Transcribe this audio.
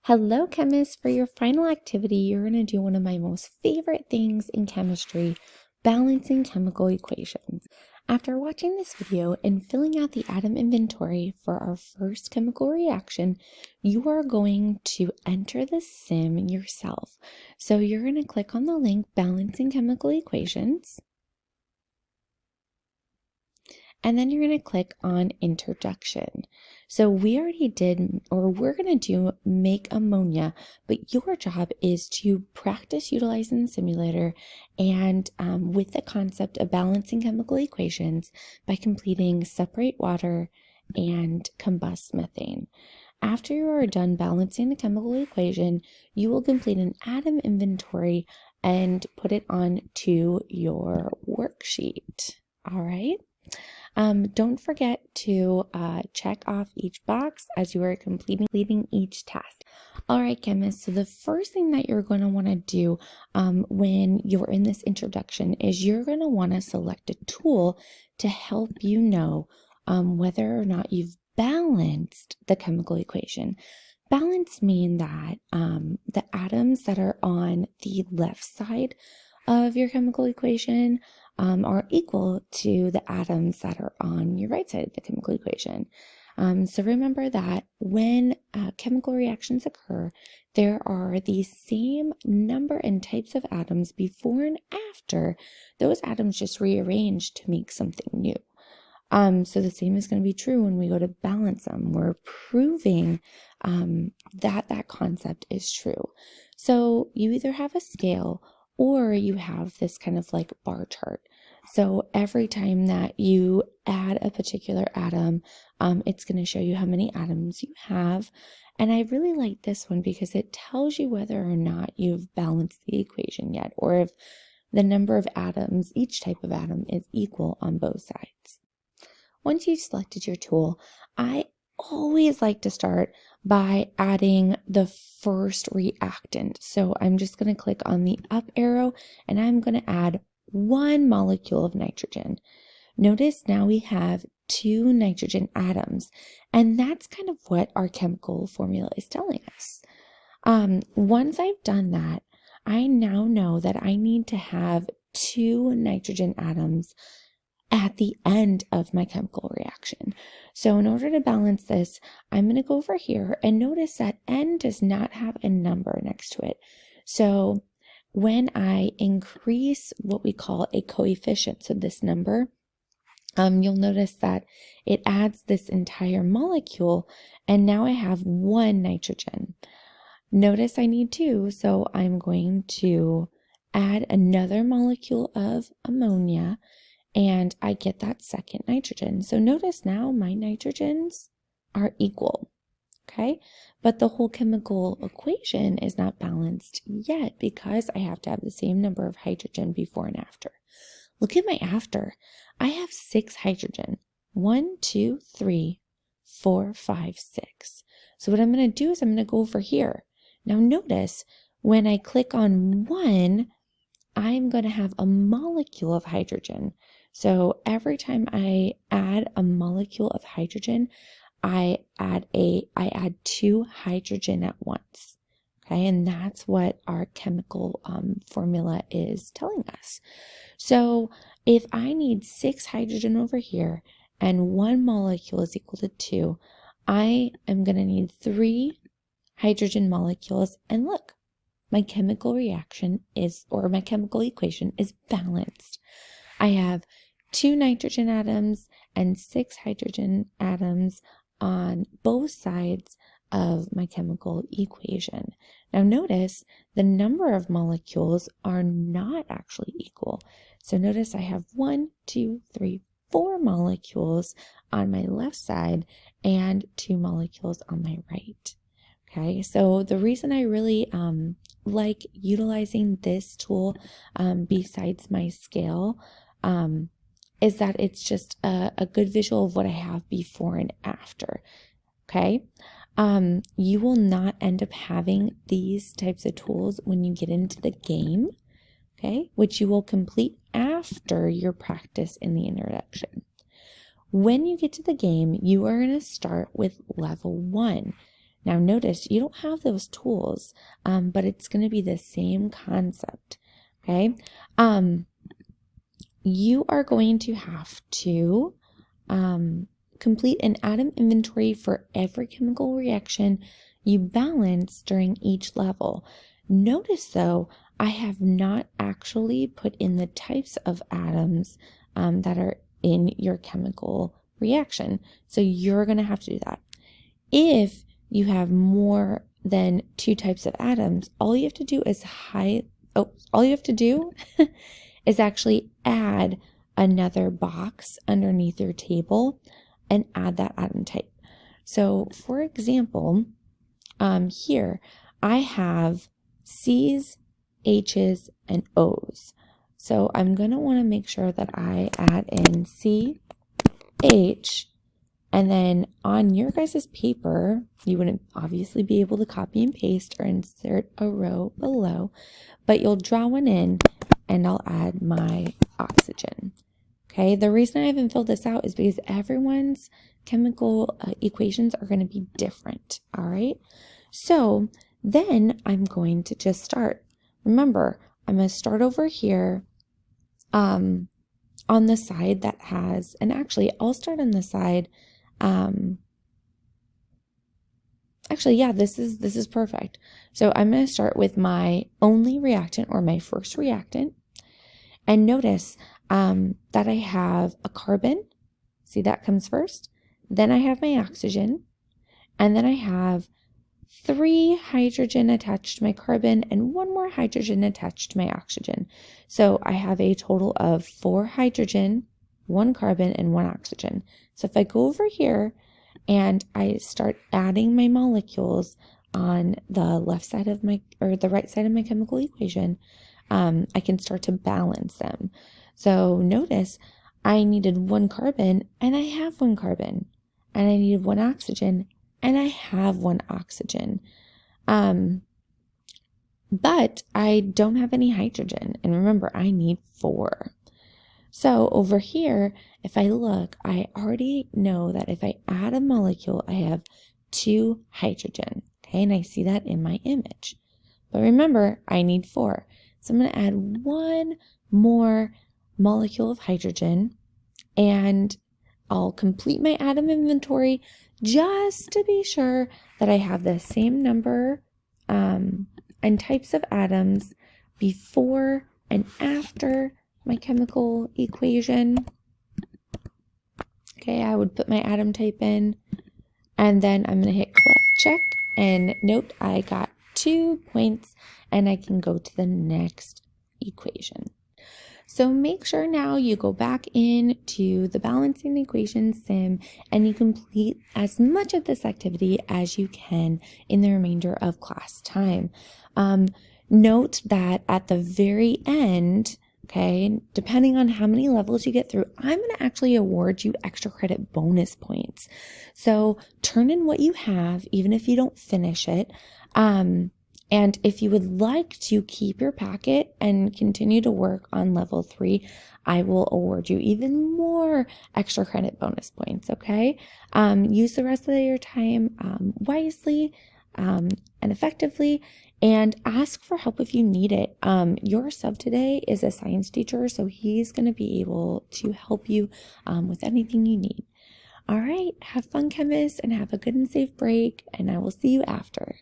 Hello, chemists. For your final activity, you're going to do one of my most favorite things in chemistry, balancing chemical equations. After watching this video and filling out the atom inventory for our first chemical reaction, you are going to enter the sim yourself. So you're going to click on the link, Balancing Chemical Equations, and then you're going to click on Introduction. So we already did, or we're going to do make ammonia, but your job is to practice utilizing the simulator and with the concept of balancing chemical equations by completing separate water and combust methane. After you are done balancing the chemical equation, you will complete an atom inventory and put it onto your worksheet. All right. Don't forget to check off each box as you are completing each task. All right, chemists, so the first thing that you're going to want to do when you're in this introduction is you're going to want to select a tool to help you know whether or not you've balanced the chemical equation. Balance mean that the atoms that are on the left side of your chemical equation are equal to the atoms that are on your right side of the chemical equation. So remember that when chemical reactions occur, there are the same number and types of atoms before and after. Those atoms just rearranged to make something new. So the same is going to be true when we go to balance them. We're proving that concept is true. So you either have a scale or you have this kind of like bar chart. So every time that you add a particular atom, it's going to show you how many atoms you have. And I really like this one because it tells you whether or not you've balanced the equation yet, or if the number of atoms, each type of atom, is equal on both sides. Once you've selected your tool, I always like to start by adding the first reactant. So I'm just going to click on the up arrow and I'm going to add 1 molecule of nitrogen. Notice now we have 2 nitrogen atoms, and that's kind of what our chemical formula is telling us. Once I've done that, I now know that I need to have 2 nitrogen atoms at the end of my chemical reaction. So in order to balance this, I'm going to go over here and notice that N does not have a number next to it. So when I increase what we call a coefficient, so this number, you'll notice that it adds this entire molecule, and now I have 1 nitrogen. Notice I need 2, so I'm going to add another molecule of ammonia, and I get that second nitrogen. So notice now my nitrogens are equal, okay? But the whole chemical equation is not balanced yet because I have to have the same number of hydrogen before and after. Look at my after. I have 6 hydrogen. 1, 2, 3, 4, 5, 6. So what I'm going to do is I'm going to go over here. Now notice when I click on 1, I'm going to have a molecule of hydrogen. So every time I add a molecule of hydrogen, I add 2 hydrogen at once. Okay, and that's what our chemical formula is telling us. So if I need 6 hydrogen over here and 1 molecule is equal to 2, I am going to need 3 hydrogen molecules. And look, my chemical reaction is, or my chemical equation is balanced. I have 2 nitrogen atoms and 6 hydrogen atoms on both sides of my chemical equation. Now notice the number of molecules are not actually equal. So notice I have 1, 2, 3, 4 molecules on my left side and 2 molecules on my right. Okay, so the reason I really like utilizing this tool besides my scale is that it's just a good visual of what I have before and after. Okay, you will not end up having these types of tools when you get into the game, okay, which you will complete after your practice in the introduction. When you get to the game, you are going to start with level 1. Now notice you don't have those tools, but it's going to be the same concept, okay? You are going to have to complete an atom inventory for every chemical reaction you balance during each level. Notice though, I have not actually put in the types of atoms that are in your chemical reaction. So you're going to have to do that. If you have more than 2 types of atoms, all you have to do is is actually add another box underneath your table and add that atom type. So for example, here I have C's, H's, and O's. So I'm going to want to make sure that I add in C, H, and then on your guys' paper, you wouldn't obviously be able to copy and paste or insert a row below, but you'll draw one in and I'll add my oxygen. Okay, the reason I haven't filled this out is because everyone's chemical equations are going to be different, all right? So then I'm going to just start. Remember, I'm going to start over here on the side that has, and actually I'll start on the side, actually, yeah, this is perfect. So I'm going to start with my only reactant or my first reactant. And notice that I have a carbon. See, that comes first. Then I have my oxygen. And then I have 3 hydrogen attached to my carbon and 1 more hydrogen attached to my oxygen. So I have a total of 4 hydrogen, 1 carbon, and 1 oxygen. So if I go over here and I start adding my molecules on the left side of my, or the right side of my chemical equation, I can start to balance them. So notice I needed 1 carbon and I have 1 carbon, and I needed 1 oxygen and I have 1 oxygen. But I don't have any hydrogen, and remember I need 4. So over here, if I look, I already know that if I add a molecule, I have 2 hydrogen, okay? And I see that in my image. But remember, I need 4. So I'm going to add 1 more molecule of hydrogen, and I'll complete my atom inventory just to be sure that I have the same number and types of atoms before and after my chemical equation. Okay, I would put my atom type in, and then I'm going to hit check, and note I got 2 points, and I can go to the next equation. So make sure now you go back into the Balancing Equations sim and you complete as much of this activity as you can in the remainder of class time. Note that at the very end, okay, depending on how many levels you get through, I'm going to actually award you extra credit bonus points. So turn in what you have, even if you don't finish it. And if you would like to keep your packet and continue to work on level 3, I will award you even more extra credit bonus points, okay? Use the rest of your time wisely and effectively, and ask for help if you need it. Your sub today is a science teacher, so he's going to be able to help you with anything you need. All right, have fun, chemists, and have a good and safe break, and I will see you after.